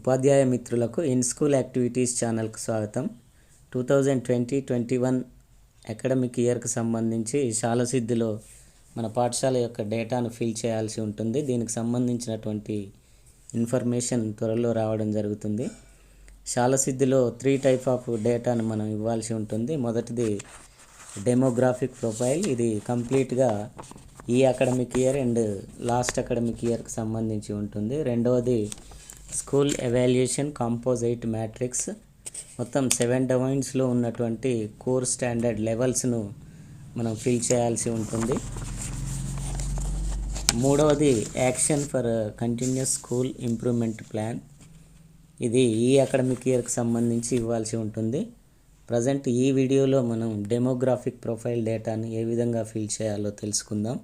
ఉపాధ్యాయ మిత్రులకు in school activities ఛానల్కు స్వాగతం. 2020-21 అకాడమిక్ ఇయర్కి సంబంధించి శాలసిద్ధిలో మన పాఠశాల యొక్క డేటాను ఫిల్ చేయాల్సి ఉంటుంది. దీనికి సంబంధించినటువంటి ఇన్ఫర్మేషన్ త్వరలో రావడం జరుగుతుంది. శాలసిద్ధిలో 3 టైప్ ఆఫ్ డేటాను మనం ఇవ్వాల్సి ఉంటుంది. మొదటిది డెమోగ్రాఫిక్ ప్రొఫైల్. ఇది కంప్లీట్గా ఈ academic year and last academic ఇయర్కి సంబంధించి ఉంటుంది. రెండవది స్కూల్ ఎవాల్యుయేషన్ కాంపోజిట్ మ్యాట్రిక్స్. మొత్తం 7 డొమైన్స్లో ఉన్నటువంటి కోర్ స్టాండర్డ్ లెవెల్స్ను మనం ఫిల్ చేయాల్సి ఉంటుంది. మూడవది action for continuous school improvement plan. ఇది ఈ అకాడమిక్ ఇయర్కి సంబంధించి ఇవ్వాల్సి ఉంటుంది. ప్రజెంట్ ఈ వీడియోలో మనం డెమోగ్రాఫిక్ ప్రొఫైల్ డేటాను ఏ విధంగా ఫిల్ చేయాలో తెలుసుకుందాం.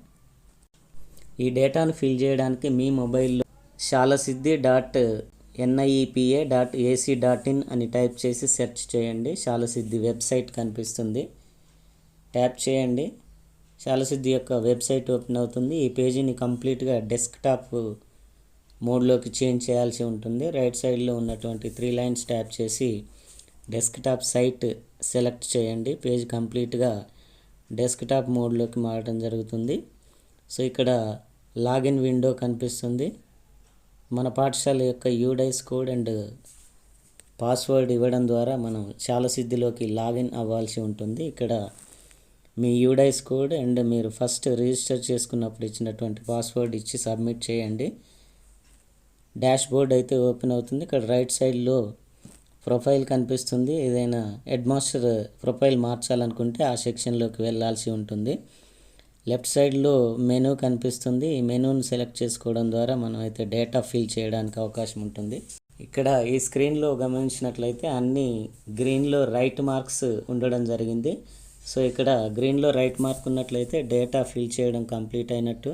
ఈ డేటాను ఫిల్ చేయడానికి మీ మొబైల్లో shalasiddhi.niepa.ac.in అని టైప్ చేసి సెర్చ్ చేయండి. శాలసిద్ధి వెబ్సైట్ కనిపిస్తుంది, ట్యాప్ చేయండి. శాలసిద్ధి యొక్క వెబ్సైట్ ఓపెన్ అవుతుంది. ఈ పేజీని కంప్లీట్గా డెస్క్టాప్ మోడ్లోకి చేంజ్ చేయాల్సి ఉంటుంది. రైట్ సైడ్లో ఉన్నటువంటి 3 లైన్స్ ట్యాప్ చేసి డెస్క్టాప్ సైట్ సెలెక్ట్ చేయండి. పేజ్ కంప్లీట్గా డెస్క్టాప్ మోడ్లోకి మారడం జరుగుతుంది. సో ఇక్కడ లాగిన్ విండో కనిపిస్తుంది. మన పాఠశాల యొక్క యూడైస్ కోడ్ అండ్ పాస్వర్డ్ ఇవ్వడం ద్వారా మనం శాలసిద్ధిలోకి లాగిన్ అవ్వాల్సి ఉంటుంది. ఇక్కడ మీ యూడైస్ కోడ్ అండ్ మీరు ఫస్ట్ రిజిస్టర్ చేసుకున్నప్పుడు ఇచ్చినటువంటి పాస్వర్డ్ ఇచ్చి సబ్మిట్ చేయండి. డాష్ బోర్డ్ అయితే ఓపెన్ అవుతుంది. ఇక్కడ రైట్ సైడ్లో ప్రొఫైల్ కనిపిస్తుంది. ఏదైనా హెడ్ మాస్టర్ ప్రొఫైల్ మార్చాలనుకుంటే ఆ సెక్షన్లోకి వెళ్ళాల్సి ఉంటుంది. లెఫ్ట్ సైడ్లో మెనూ కనిపిస్తుంది. ఈ మెనూని సెలెక్ట్ చేసుకోవడం ద్వారా మనం అయితే డేటా ఫిల్ చేయడానికి అవకాశం ఉంటుంది. ఇక్కడ ఈ స్క్రీన్లో గమనించినట్లయితే అన్ని గ్రీన్లో రైట్ మార్క్స్ ఉండడం జరిగింది. సో ఇక్కడ గ్రీన్లో రైట్ మార్క్ ఉన్నట్లయితే డేటా ఫిల్ చేయడం కంప్లీట్ అయినట్టు,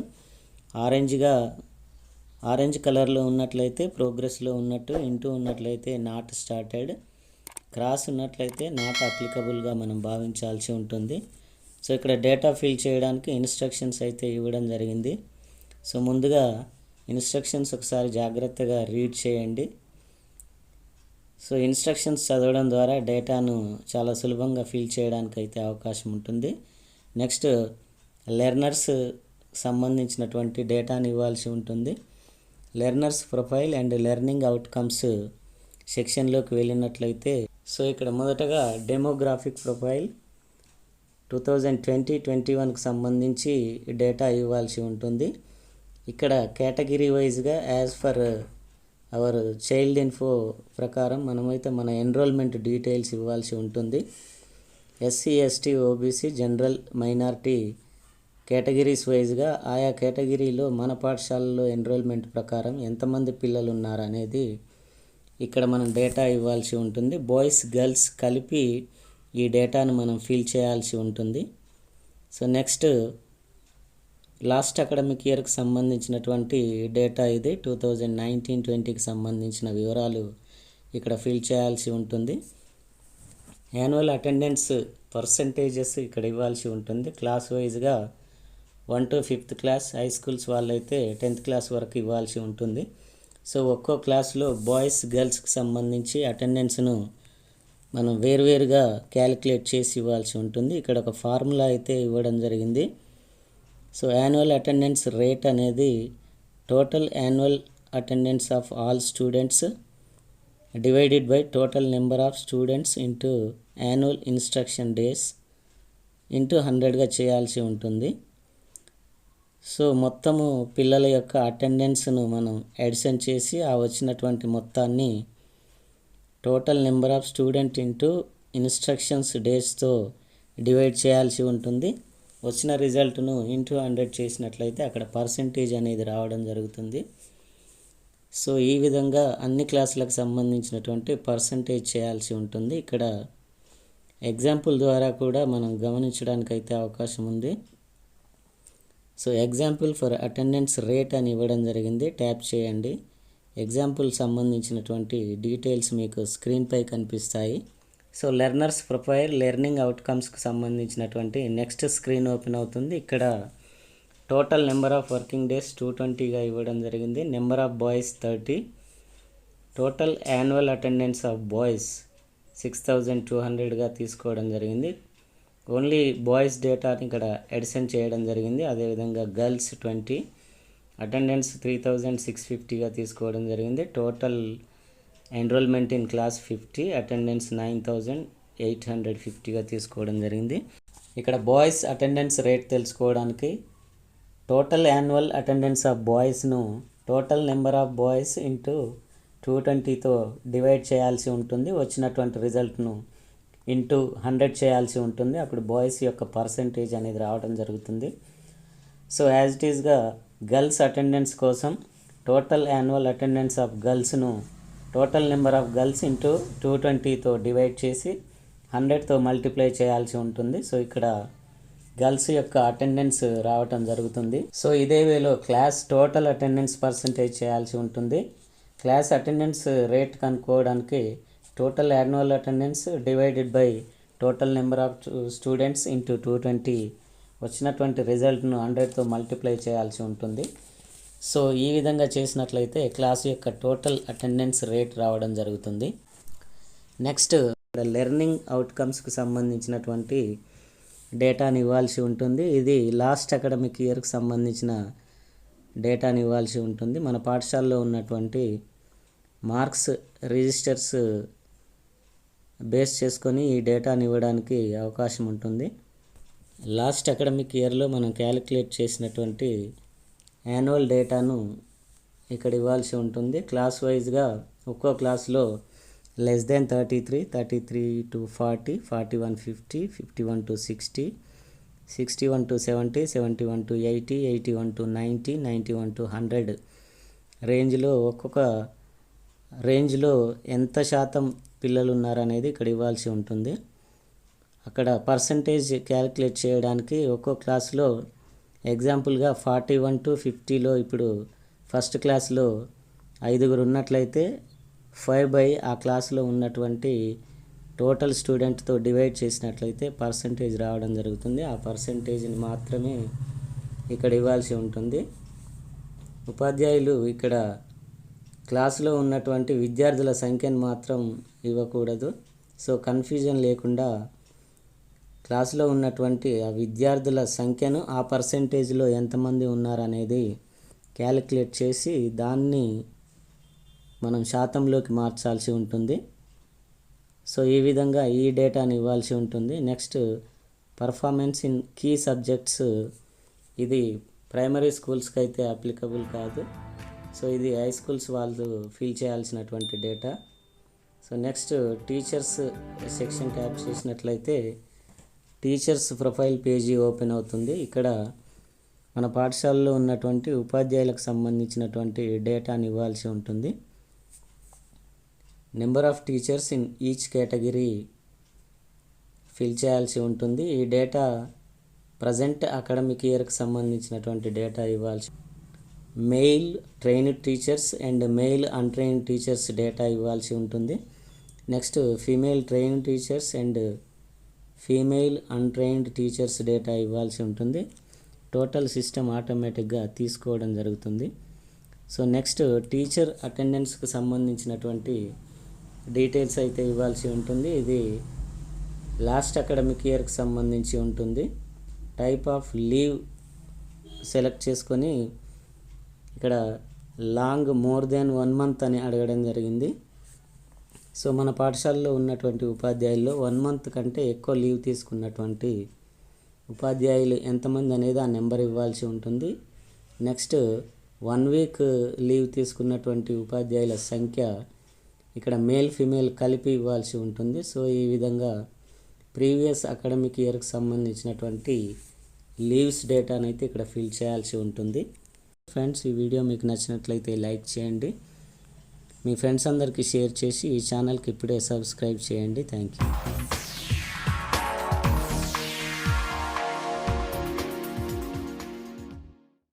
ఆరెంజ్ కలర్లో ఉన్నట్లయితే ప్రోగ్రెస్లో ఉన్నట్టు, ఇంటూ ఉన్నట్లయితే నాట్ స్టార్టెడ్, క్రాస్ ఉన్నట్లయితే నాట్ అప్లికబుల్గా మనం భావించాల్సి ఉంటుంది. సో ఇక్కడ డేటా ఫిల్ చేయడానికి ఇన్స్ట్రక్షన్స్ అయితే ఇవ్వడం జరిగింది. సో ముందుగా ఇన్స్ట్రక్షన్స్ ఒకసారి జాగ్రత్తగా రీడ్ చేయండి. సో ఇన్స్ట్రక్షన్స్ చదవడం ద్వారా డేటాను చాలా సులభంగా ఫిల్ చేయడానికి అయితే అవకాశం ఉంటుంది. నెక్స్ట్ లెర్నర్స్ సంబంధించినటువంటి డేటాను ఇవ్వాల్సి ఉంటుంది. Learners profile and learning outcomes సెక్షన్లోకి వెళ్ళినట్లయితే సో ఇక్కడ మొదటగా డెమోగ్రాఫిక్ ప్రొఫైల్ 2020-21కి సంబంధించి డేటా ఇవ్వాల్సి ఉంటుంది. ఇక్కడ కేటగిరీ వైజ్గా as for our child info ప్రకారం మనమైతే మన ఎన్రోల్మెంట్ డీటెయిల్స్ ఇవ్వాల్సి ఉంటుంది. SC, ST, OBC, general, minority categories వైజ్గా ఆయా కేటగిరీలో మన పాఠశాలలో ఎన్రోల్మెంట్ ప్రకారం ఎంతమంది పిల్లలు ఉన్నారనేది ఇక్కడ మనం డేటా ఇవ్వాల్సి ఉంటుంది. బాయ్స్, గర్ల్స్ కలిపి ఈ డేటాను మనం ఫిల్ చేయాల్సి ఉంటుంది. సో నెక్స్ట్ లాస్ట్ అకాడమిక్ ఇయర్కి సంబంధించినటువంటి డేటా ఇది. 2019-20కి సంబంధించిన వివరాలు ఇక్కడ ఫిల్ చేయాల్సి ఉంటుంది. యాన్యువల్ అటెండెన్స్ పర్సంటేజెస్ ఇక్కడ ఇవ్వాల్సి ఉంటుంది. క్లాస్ వైజ్గా 1 to 5th class, high schools వాళ్ళైతే 10th క్లాస్ వరకు ఇవ్వాల్సి ఉంటుంది. సో ఒక్కో క్లాస్లో బాయ్స్, గర్ల్స్కి సంబంధించి అటెండెన్స్ను మనం వేరువేరుగా క్యాలిక్యులేట్ చేసి ఇవ్వాల్సి ఉంటుంది. ఇక్కడ ఒక ఫార్ములా అయితే ఇవ్వడం జరిగింది. సో యాన్యువల్ అటెండెన్స్ రేట్ అనేది total annual attendance of all students divided by total number of students into annual instruction days into 100గా చేయాల్సి ఉంటుంది. సో మొత్తము పిల్లల యొక్క అటెండెన్స్ను మనం అడిషన్ చేసి ఆ వచ్చినటువంటి మొత్తాన్ని total number of student into instructions డేస్తో డివైడ్ చేయాల్సి ఉంటుంది. వచ్చిన రిజల్ట్ను ఇంటూ 100 చేసినట్లయితే అక్కడ పర్సంటేజ్ అనేది రావడం జరుగుతుంది. సో ఈ విధంగా అన్ని క్లాసులకు సంబంధించినటువంటి పర్సంటేజ్ చేయాల్సి ఉంటుంది. ఇక్కడ ఎగ్జాంపుల్ ద్వారా కూడా మనం గమనించడానికి అయితే అవకాశం ఉంది. So example for attendance rate అని ఇవ్వడం జరిగింది. ట్యాప్ చేయండి. ఎగ్జాంపుల్ సంబంధించినటువంటి డీటెయిల్స్ మీకు స్క్రీన్పై కనిపిస్తాయి. సో లెర్నర్స్ ప్రొఫైల్, లెర్నింగ్ అవుట్కమ్స్కి సంబంధించినటువంటి నెక్స్ట్ స్క్రీన్ ఓపెన్ అవుతుంది. ఇక్కడ total number of working days 220గా ఇవ్వడం జరిగింది. Number of boys 30, total annual attendance of boys 6200గా తీసుకోవడం జరిగింది. ఓన్లీ బాయ్స్ డేటాని ఇక్కడ ఎడిషన్ చేయడం జరిగింది. అదేవిధంగా గర్ల్స్ 20 అటెండెన్స్ 3650గా తీసుకోవడం జరిగింది. Total enrolment in class 50 attendance 9850గా తీసుకోవడం జరిగింది. ఇక్కడ బాయ్స్ అటెండెన్స్ రేట్ తెలుసుకోవడానికి టోటల్ యాన్యువల్ అటెండెన్స్ ఆఫ్ బాయ్స్ను total number of boys into 220తో డివైడ్ చేయాల్సి ఉంటుంది. వచ్చినటువంటి రిజల్ట్ను ఇంటూ 100 చేయాల్సి ఉంటుంది. అప్పుడు బాయ్స్ యొక్క పర్సంటేజ్ అనేది రావడం జరుగుతుంది. సో యాజ్ ఇట్ ఈస్గా గర్ల్స్ అటెండెన్స్ కోసం టోటల్ యాన్యువల్ అటెండెన్స్ ఆఫ్ గర్ల్స్ను total number of girls into 220తో డివైడ్ చేసి 100తో మల్టిప్లై చేయాల్సి ఉంటుంది. సో ఇక్కడ గర్ల్స్ యొక్క అటెండెన్స్ రావటం జరుగుతుంది. సో ఇదే వేలో క్లాస్ టోటల్ అటెండెన్స్ పర్సంటేజ్ చేయాల్సి ఉంటుంది. క్లాస్ అటెండెన్స్ రేట్ కనుక్కోవడానికి total annual attendance divided by total number of students into 220 వచ్చినటువంటి రిజల్ట్ను 100తో మల్టిప్లై చేయాల్సి ఉంటుంది. సో ఈ విధంగా చేసినట్లయితే క్లాస్ యొక్క టోటల్ అటెండెన్స్ రేట్ రావడం జరుగుతుంది. నెక్స్ట్ లెర్నింగ్ అవుట్కమ్స్కి సంబంధించినటువంటి డేటాని ఇవ్వాల్సి ఉంటుంది. ఇది లాస్ట్ అకాడమిక్ ఇయర్కి సంబంధించిన డేటాని ఇవ్వాల్సి ఉంటుంది. మన పాఠశాలలో ఉన్నటువంటి మార్క్స్ రిజిస్టర్స్ బేస్ చేసుకొని ఈ డేటాని ఇవ్వడానికి అవకాశం ఉంటుంది. లాస్ట్ అకాడమిక్ ఇయర్లో మనం క్యాలిక్యులేట్ చేసినటువంటి యాన్యువల్ డేటాను ఇక్కడ ఇవ్వాల్సి ఉంటుంది. క్లాస్ వైజ్గా ఒక్కో క్లాస్లో less than 33, 33 to 40, 41 50, 51 to 60, 61 to 70, 71 to 80, 81 to 90, 91 to 100 రేంజ్లో ఒక్కొక్క రేంజ్లో ఎంత శాతం పిల్లలు ఉన్నారనేది ఇక్కడ ఇవ్వాల్సి ఉంటుంది. అక్కడ పర్సంటేజ్ క్యాలిక్యులేట్ చేయడానికి ఒక్కో క్లాస్లో ఎగ్జాంపుల్గా 41 to 50లో ఇప్పుడు ఫస్ట్ క్లాస్లో 5 ఉన్నట్లయితే 5 ఆ క్లాస్లో ఉన్నటువంటి టోటల్ స్టూడెంట్తో డివైడ్ చేసినట్లయితే పర్సంటేజ్ రావడం జరుగుతుంది. ఆ పర్సంటేజ్ని మాత్రమే ఇక్కడ ఇవ్వాల్సి ఉంటుంది. ఉపాధ్యాయులు ఇక్కడ క్లాసులో ఉన్నటువంటి విద్యార్థుల సంఖ్యను మాత్రం ఇవ్వకూడదు. సో కన్ఫ్యూజన్ లేకుండా క్లాసులో ఉన్నటువంటి ఆ విద్యార్థుల సంఖ్యను ఆ పర్సంటేజ్లో ఎంతమంది ఉన్నారనేది క్యాలిక్యులేట్ చేసి దాన్ని మనం శాతంలోకి మార్చాల్సి ఉంటుంది. సో ఈ విధంగా ఈ డేటాని ఇవ్వాల్సి ఉంటుంది. Next performance in key subjects, ఇది ప్రైమరీ స్కూల్స్కి అయితే అప్లికబుల్ కాదు. సో ఇది హై స్కూల్స్ వాళ్ళు ఫిల్ చేయాల్సినటువంటి data. So next teachers section tap చేసినట్లయితే టీచర్స్ ప్రొఫైల్ పేజీ ఓపెన్ అవుతుంది. ఇక్కడ మన పాఠశాలలో ఉన్నటువంటి ఉపాధ్యాయులకు సంబంధించినటువంటి డేటాని ఇవ్వాల్సి ఉంటుంది. Number of teachers in each category fill చేయాల్సి ఉంటుంది. ఈ డేటా ప్రజెంట్ అకాడమిక్ ఇయర్కి సంబంధించినటువంటి డేటా ఇవ్వాల్సి, mail trained teachers and mail untrained teachers data ఇవ్వాల్సి ఉంటుంది. Next female trained teachers and female untrained teachers data ఇవ్వాల్సి ఉంటుంది. టోటల్ సిస్టమ్ ఆటోమేటిక్గా తీసుకోవడం జరుగుతుంది. సో నెక్స్ట్ టీచర్ అటెండెన్స్కి సంబంధించినటువంటి డీటెయిల్స్ అయితే ఇవ్వాల్సి ఉంటుంది. ఇది లాస్ట్ అకాడమిక్ ఇయర్కి సంబంధించి ఉంటుంది. టైప్ ఆఫ్ లీవ్ సెలెక్ట్ చేసుకొని ఇక్కడ లాంగ్ మోర్ దెన్ 1 month అని అడగడం జరిగింది. సో మన పాఠశాలలో ఉన్నటువంటి ఉపాధ్యాయుల్లో 1 month కంటే ఎక్కువ లీవ్ తీసుకున్నటువంటి ఉపాధ్యాయులు ఎంతమంది అనేది ఆ నెంబర్ ఇవ్వాల్సి ఉంటుంది. నెక్స్ట్ 1 week లీవ్ తీసుకున్నటువంటి ఉపాధ్యాయుల సంఖ్య ఇక్కడ మేల్ ఫీమేల్ కలిపి ఇవ్వాల్సి ఉంటుంది. సో ఈ విధంగా ప్రీవియస్ అకాడమిక్ ఇయర్కి సంబంధించినటువంటి లీవ్స్ డేటాను అయితే ఇక్కడ ఫిల్ చేయాల్సి ఉంటుంది. ఫ్రెండ్స్, ఈ వీడియో మీకు నచ్చినట్లయితే లైక్ చేయండి, మీ ఫ్రెండ్స్ అందరికీ షేర్ చేసి ఈ ఛానల్కి ఇప్పుడే సబ్స్క్రైబ్ చేయండి. Thank you.